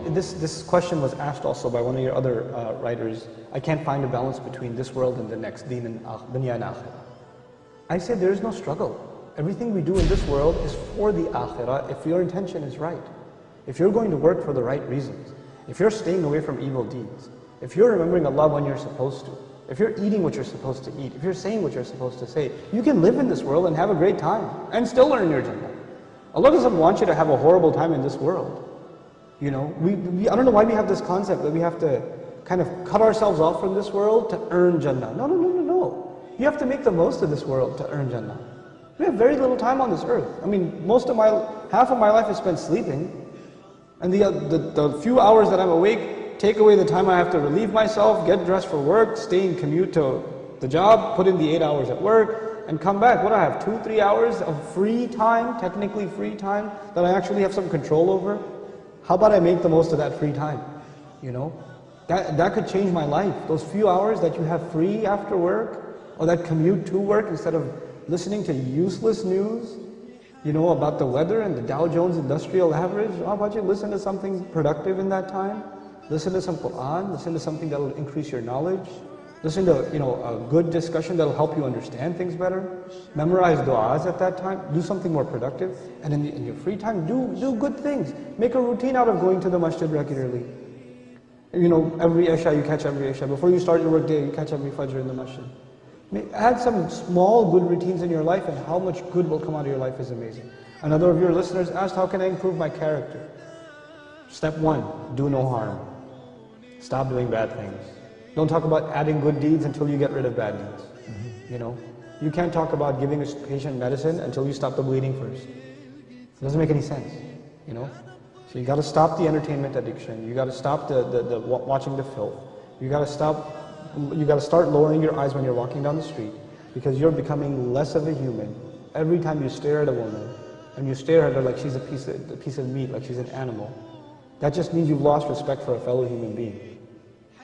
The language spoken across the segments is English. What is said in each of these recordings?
this question was asked also by one of your other writers. I can't find a balance between this world and the next, Deen and Dunya and Akhirah. I say there is no struggle. Everything we do in this world is for the Akhirah if your intention is right. If you're going to work for the right reasons, if you're staying away from evil deeds, if you're remembering Allah when you're supposed to, if you're eating what you're supposed to eat, if you're saying what you're supposed to say, you can live in this world and have a great time and still earn your Jannah. Allah doesn't want you to have a horrible time in this world. You know, I don't know why we have this concept that we have to kind of cut ourselves off from this world to earn Jannah. No, no, no, no, no. You have to make the most of this world to earn Jannah. We have very little time on this earth. I mean, half of my life is spent sleeping. And the few hours that I'm awake, take away the time I have to relieve myself, get dressed for work, stay and commute to the job, put in the 8 hours at work, and come back. What do I have, 2-3 hours of free time, technically free time, that I actually have some control over? How about I make the most of that free time? You know, that could change my life. Those few hours that you have free after work, or that commute to work instead of listening to useless news, you know, about the weather and the Dow Jones Industrial Average. How about you listen to something productive in that time? Listen to some Quran, listen to something that will increase your knowledge. Listen to, you know, a good discussion that will help you understand things better. Memorize du'as at that time. Do something more productive. And in your free time, do good things. Make a routine out of going to the masjid regularly. You know, every Isha, you catch every Isha. Before you start your work day, you catch every Fajr in the masjid. Add some small good routines in your life, and how much good will come out of your life is amazing. Another of your listeners asked, how can I improve my character? Step 1, do no harm. Stop doing bad things. Don't talk about adding good deeds until you get rid of bad deeds. You know, you can't talk about giving a patient medicine until you stop the bleeding first. It doesn't make any sense, you know. So you got to stop the entertainment addiction. You got to stop the watching the filth. You got to start lowering your eyes when you're walking down the street, because you're becoming less of a human. Every time you stare at a woman, and you stare at her like she's a piece of meat, like she's an animal, that just means you've lost respect for a fellow human being.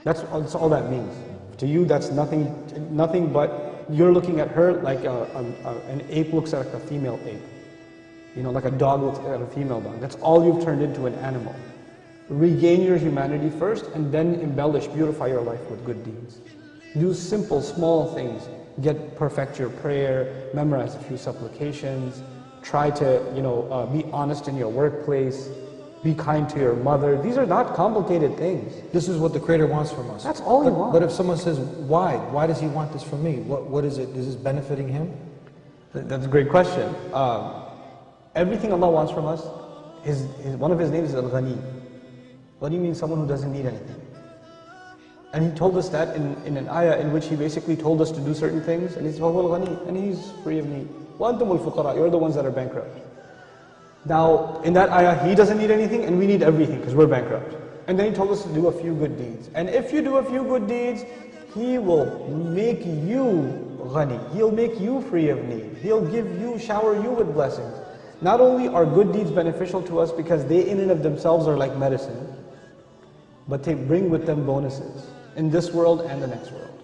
That's all that means. To you, that's nothing but you're looking at her like an ape looks at a female ape. You know, like a dog looks at a female dog. That's all you've turned into, an animal. Regain your humanity first, and then embellish, beautify your life with good deeds. Do simple, small things. Perfect your prayer, memorize a few supplications, try to, you know, be honest in your workplace, be kind to your mother. These are not complicated things. This is what the Creator wants from us. That's all He wants. But if someone says, why? Why does He want this from me? What is it? Is this benefiting Him? That's a great question. Everything Allah wants from us, one of His names is Al-Ghani. Ghani means someone who doesn't need anything. And He told us that in an ayah in which He basically told us to do certain things, and He said, Al-Ghani, and He's free of need. وَأَنْتُمُ الْفُقَرَاء, you're the ones that are bankrupt. Now, in that ayah, He doesn't need anything, and we need everything, because we're bankrupt. And then He told us to do a few good deeds. And if you do a few good deeds, He will make you ghani. He'll make you free of need. He'll shower you with blessings. Not only are good deeds beneficial to us because they in and of themselves are like medicine, but they bring with them bonuses in this world and the next world.